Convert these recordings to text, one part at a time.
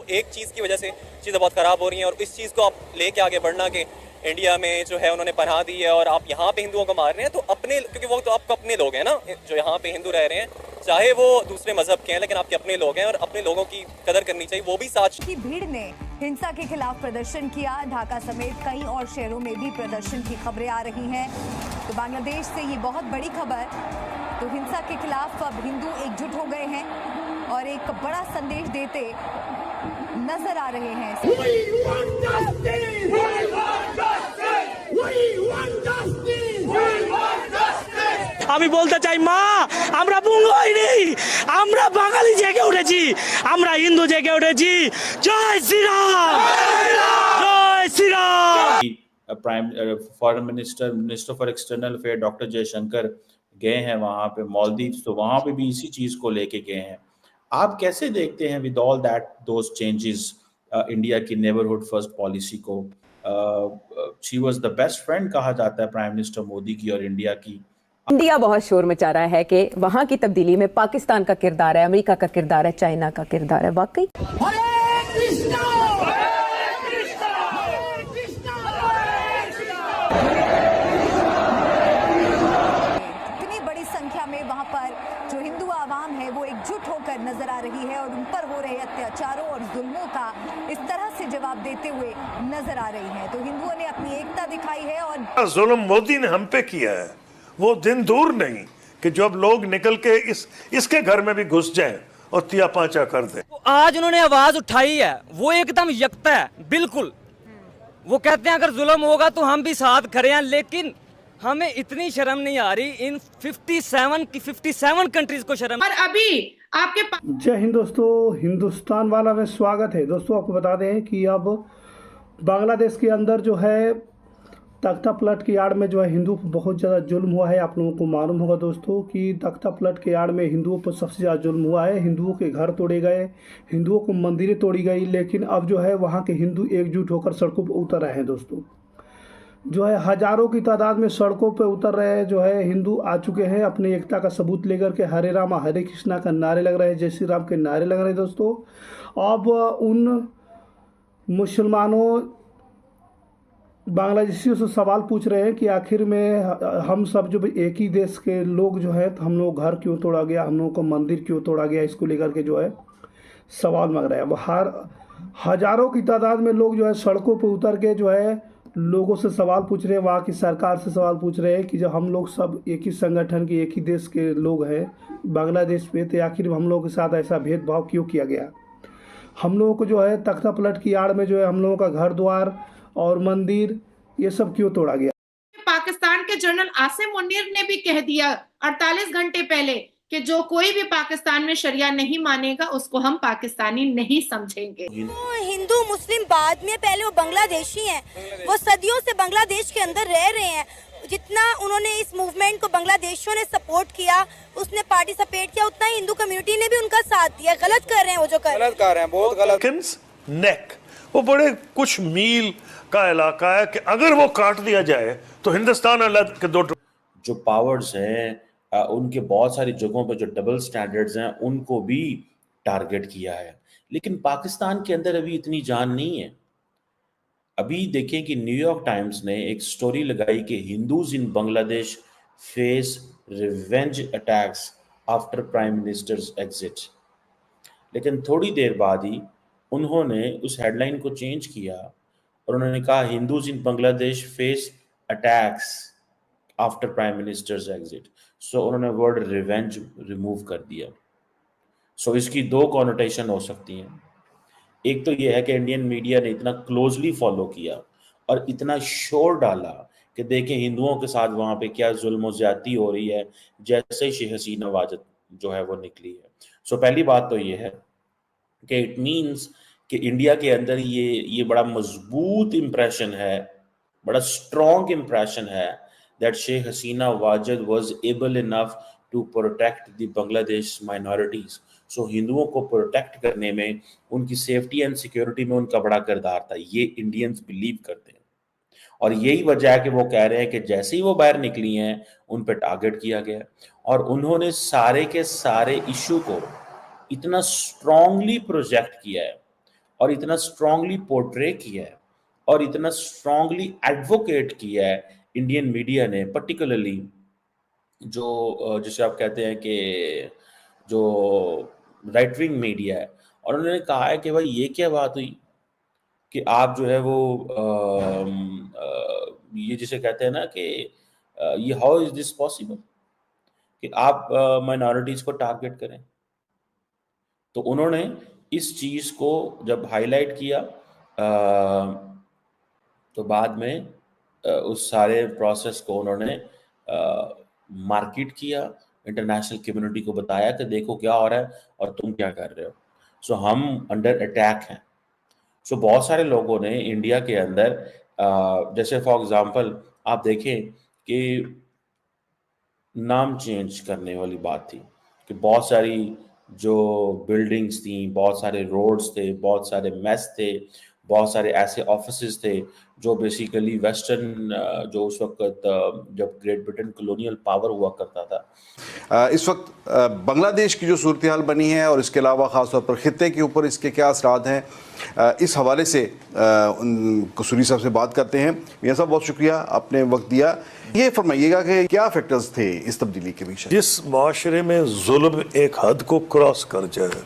एक चीज़ की वजह से चीज़ें बहुत ख़राब हो रही हैं, और इस चीज़ को आप लेके आगे बढ़ना कि इंडिया में जो है उन्होंने पनाह दी है और आप यहाँ पे हिंदुओं को मार रहे हैं, तो अपने, क्योंकि वो तो आपको अपने लोग हैं ना जो यहाँ पे हिंदू रह रहे हैं, चाहे वो दूसरे मजहब के हैं, लेकिन आपके अपने लोग हैं और अपने लोगों की कदर करनी चाहिए, वो भी साथ। की भीड़ ने हिंसा के खिलाफ प्रदर्शन किया। ढाका समेत कई और शहरों में भी प्रदर्शन की खबरें आ रही हैं। तो बांग्लादेश से ये बहुत बड़ी खबर। तो हिंसा के खिलाफ अब हिंदू एकजुट हो गए हैं और एक बड़ा संदेश देते नजर आ रहे हैं। আমি বলতে চাই, মা আমরা বুঙ্গ হইনি, আমরা বাঙালি জেগে উঠেছি, আমরা হিন্দু জেগে উঠেছি। জয় শ্রীরাম, জয় Shriram. Prime foreign minister for external affair doctor Jaishankar गए हैं वहां पे मालदीव्स, तो वहां पे भी इसी चीज को लेके गए हैं। आप कैसे देखते हैं with all that those changes India की नेबरहुड फर्स्ट पॉलिसी को? She was the best friend कहा जाता है प्राइम मिनिस्टर मोदी की और इंडिया की। इंडिया बहुत शोर मचा रहा है कि वहां की तब्दीली में पाकिस्तान का किरदार है, अमेरिका का किरदार है, चाइना का किरदार है। वाकई इतनी बड़ी संख्या में वहां पर जो हिंदू आवाम है वो एकजुट होकर नजर आ रही है और उन पर हो रहे अत्याचारों और जुल्मों का इस तरह से जवाब देते हुए नजर आ रही है। तो हिंदुओं ने अपनी एकता दिखाई है और जुल्म मोदी ने हम पे किया है, वो दिन दूर नहीं कि जब लोग निकल के इसके घर में भी घुस जाएं और तिया पांचा कर दे। आज उन्होंने आवाज उठाई है, वो एकदम यकता है, बिल्कुल। वो कहते हैं अगर जुल्म होगा तो हम भी साथ खड़े हैं, लेकिन हमें इतनी शर्म नहीं आ रही। इन 57 कंट्रीज को शर्म। और अभी आपके जय हिंद दोस्तों, हिंदुस्तान वाला में स्वागत है। दोस्तों आपको बता दें कि अब बांग्लादेश के अंदर जो है तख्ता पलट की आड़ में जो है हिंदुओं पर बहुत ज़्यादा जुल्म हुआ है। आप लोगों को मालूम होगा दोस्तों कि तख्ता पलट के आड़ में हिंदुओं पर सबसे ज़्यादा जुल्म हुआ है। हिंदुओं के घर तोड़े गए, हिंदुओं को मंदिरें तोड़ी गई, लेकिन अब जो है वहाँ के हिंदू एकजुट होकर सड़कों पर उतर रहे हैं। दोस्तों जो है हज़ारों की तादाद में सड़कों पर उतर रहे हैं, जो है हिंदू आ चुके हैं अपनी एकता का सबूत लेकर के। हरे रामा हरे कृष्णा का नारे लग रहे हैं, जय श्री राम के नारे लग रहे हैं। दोस्तों अब उन मुसलमानों बांग्लादेशियों से सवाल पूछ रहे हैं कि आखिर में हम सब जो एक ही देश के लोग जो है, तो हम लोग घर क्यों तोड़ा गया, हम लोगों को मंदिर क्यों तोड़ा गया, इसको लेकर के जो है सवाल मांग रहे हैं। अब हजारों की तादाद में लोग जो है सड़कों पर उतर के जो है लोगों से सवाल पूछ रहे हैं, वहाँ की सरकार से सवाल पूछ रहे हैं कि जब हम लोग सब एक ही संगठन के एक ही देश के लोग हैं बांग्लादेश पे, तो आखिर हम लोगों के साथ ऐसा भेदभाव क्यों किया गया। हम लोगों को जो है तख्ता पलट की आड़ में जो है हम लोगों का घर द्वार और मंदिर ये सब क्यों तोड़ा गया। पाकिस्तान के जनरल आसिम मुनीर ने भी कह दिया 48 घंटे पहले कि जो कोई भी पाकिस्तान में शरिया नहीं मानेगा उसको हम पाकिस्तानी नहीं समझेंगे। हिंदू मुस्लिम बाद में, पहले वो बांग्लादेशी हैं, वो सदियों से बांग्लादेश के अंदर रह रहे हैं। जितना उन्होंने इस मूवमेंट को बांग्लादेशियों ने सपोर्ट किया, उसने पार्टिसिपेट किया, उतना ही हिंदू कम्युनिटी ने भी उनका साथ दिया। गलत कर रहे हैं वो जो कर रहे हैं, बहुत गलत। नेक वो बड़े कुछ मील का इलाका है कि अगर वो काट दिया जाए तो हिंदुस्तान अलग के दो जो पावर्स हैं उनके बहुत सारी जगहों पर जो डबल स्टैंडर्ड्स हैं उनको भी टारगेट किया है, लेकिन पाकिस्तान के अंदर अभी इतनी जान नहीं है। अभी देखें कि न्यूयॉर्क टाइम्स ने एक स्टोरी लगाई कि Hindus in Bangladesh face revenge attacks after prime minister's exit, लेकिन थोड़ी देर बाद ही उन्होंने उस हेडलाइन को चेंज किया और उन्होंने कहा Hindus in Bangladesh face attacks after prime minister's exit. So उन्होंने वर्ड रिवेंज रिमूव कर दिया। सो इसकी दो कॉनोटेशन हो सकती हैं। एक तो यह है कि इंडियन मीडिया ने इतना क्लोजली फॉलो किया और इतना शोर डाला कि देखें हिंदुओं के साथ वहाँ पे क्या जुल्म ज्यादती हो रही है, जैसे शेख हसीना वाजद जो है वो निकली है। सो पहली बात तो ये है कि इट मीन्स कि इंडिया के अंदर ये बड़ा मजबूत इंप्रेशन है, बड़ा स्ट्रॉन्ग इंप्रेशन है that Sheikh Hasina Wajid was able enough to protect the Bangladesh minorities. So हिंदुओं को प्रोटेक्ट करने में, उनकी सेफ्टी एंड सिक्योरिटी में उनका बड़ा किरदार था। ये इंडियंस बिलीव करते हैं और यही वजह है कि वो कह रहे हैं कि जैसे ही वो बाहर निकली हैं उन पर टारगेट किया गया और उन्होंने सारे के सारे इशू को इतना स्ट्रांगली प्रोजेक्ट किया है और इतना स्ट्रांगली पोर्ट्रे किया है और इतना स्ट्रांगली एडवोकेट किया है इंडियन मीडिया ने, पर्टिकुलरली जो जिसे आप कहते हैं कि जो राइट विंग मीडिया है, और उन्होंने कहा है कि भाई ये क्या बात हुई कि आप जो है वो ये जिसे कहते हैं ना कि ये हाउ इज दिस पॉसिबल कि आप माइनॉरिटीज को टारगेट करें। तो उन्होंने इस चीज को जब हाईलाइट किया तो बाद में उस सारे प्रोसेस को उन्होंने मार्केट किया, इंटरनेशनल कम्युनिटी को बताया कि देखो क्या हो रहा है और तुम क्या कर रहे हो। सो हम अंडर अटैक हैं। सो बहुत सारे लोगों ने इंडिया के अंदर जैसे फॉर एग्जांपल आप देखें कि नाम चेंज करने वाली बात थी कि बहुत सारी जो बिल्डिंग्स थी, बहुत सारे रोड्स थे, बहुत सारे मेस थे, बहुत सारे ऐसे ऑफिसेज थे जो बेसिकली वेस्टर्न जो उस वक्त जब ग्रेट ब्रिटेन कॉलोनियल पावर हुआ करता था। इस वक्त बांग्लादेश की जो सूरत हाल बनी है और इसके अलावा ख़ासतौर पर खित्ते के ऊपर इसके क्या असरात हैं, इस हवाले से कसूरी साहब से बात करते हैं। मियां साहब बहुत शुक्रिया, आपने वक्त दिया। ये फरमाइएगा कि क्या फैक्टर्स थे इस तब्दीली के पीछे? जिस माशरे में जुल्म एक हद को क्रॉस कर जाए,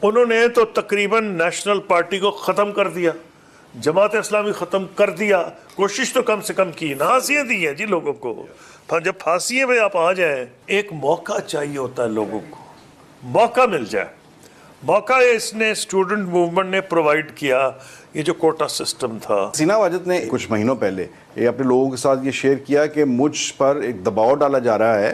उन्होंने तो तकरीबन नेशनल पार्टी को ख़त्म कर दिया, जमात इस्लामी ख़त्म कर दिया, कोशिश तो कम से कम की, फांसियाँ दी हैं जी लोगों को। जब फांसियों में आप आ जाए, एक मौका चाहिए होता है लोगों को, मौका मिल जाए। मौका इसने स्टूडेंट मूवमेंट ने प्रोवाइड किया, ये जो कोटा सिस्टम था। हसीना वाजिद ने कुछ महीनों पहले ये अपने लोगों के साथ ये शेयर किया कि मुझ पर एक दबाव डाला जा रहा है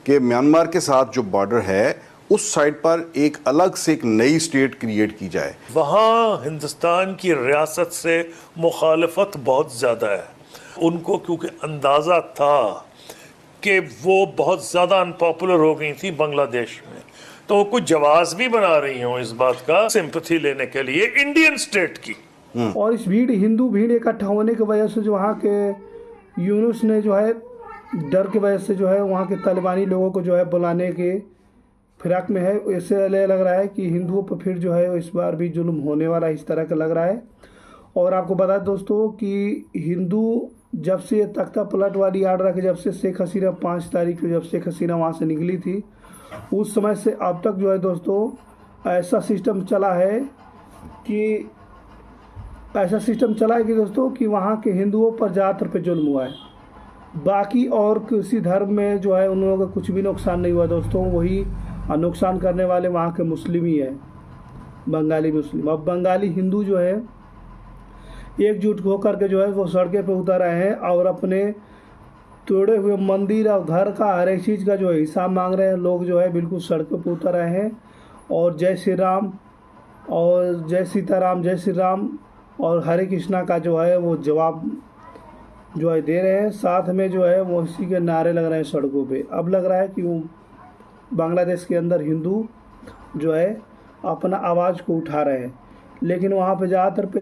कि म्यांमार के साथ जो बॉर्डर है उस साइड पर एक अलग से एक नई स्टेट क्रिएट की जाए। वहाँ हिंदुस्तान की रियासत से मुखालफत बहुत ज़्यादा है उनको, क्योंकि अंदाज़ा था कि वो बहुत ज़्यादा अनपॉपुलर हो गई थी बांग्लादेश में, तो कुछ जवाब भी बना रही हूँ इस बात का सिंपैथी लेने के लिए इंडियन स्टेट की। और इस भीड़, हिंदू भीड़ इकट्ठा होने की वजह से जो वहाँ के यूनुस ने जो है डर की वजह से जो है वहाँ के तालिबानी लोगों को जो है बुलाने के फिराक में है। इससे लग रहा है कि हिंदुओं पर फिर जो है इस बार भी जुल्म होने वाला इस तरह का लग रहा है। और आपको बता दोस्तों कि हिंदू जब से तख्ता पलट वाली आर्डर के जब से शेख हसीना 5 तारीख को जब शेख हसीना वहाँ से निकली थी, उस समय से अब तक जो है दोस्तों ऐसा सिस्टम चला है कि दोस्तों कि वहाँ के हिंदुओं पर ज़्यादातर पे जुल्म हुआ है। बाकी और किसी धर्म में जो है उन लोगों का कुछ भी नुकसान नहीं हुआ दोस्तों, वही नुकसान करने वाले वहाँ के मुस्लिम ही है, बंगाली मुस्लिम। अब बंगाली हिंदू जो है एकजुट होकर के जो है वो सड़कें पे उतर आए हैं और अपने तोड़े हुए मंदिर और घर का हर एक चीज़ का जो है हिसाब मांग रहे हैं। लोग जो है बिल्कुल सड़कों पे उतर आए हैं और जय श्री राम और जय सीताराम, जय श्री राम और हरे कृष्णा का जो है वो जवाब जो है दे रहे हैं। साथ में जो है वो इसी के नारे लग रहे हैं सड़कों पे। अब लग रहा है कि वो बांग्लादेश के अंदर हिंदू जो है अपना आवाज़ को उठा रहे हैं, लेकिन वहाँ पे ज़्यादातर पे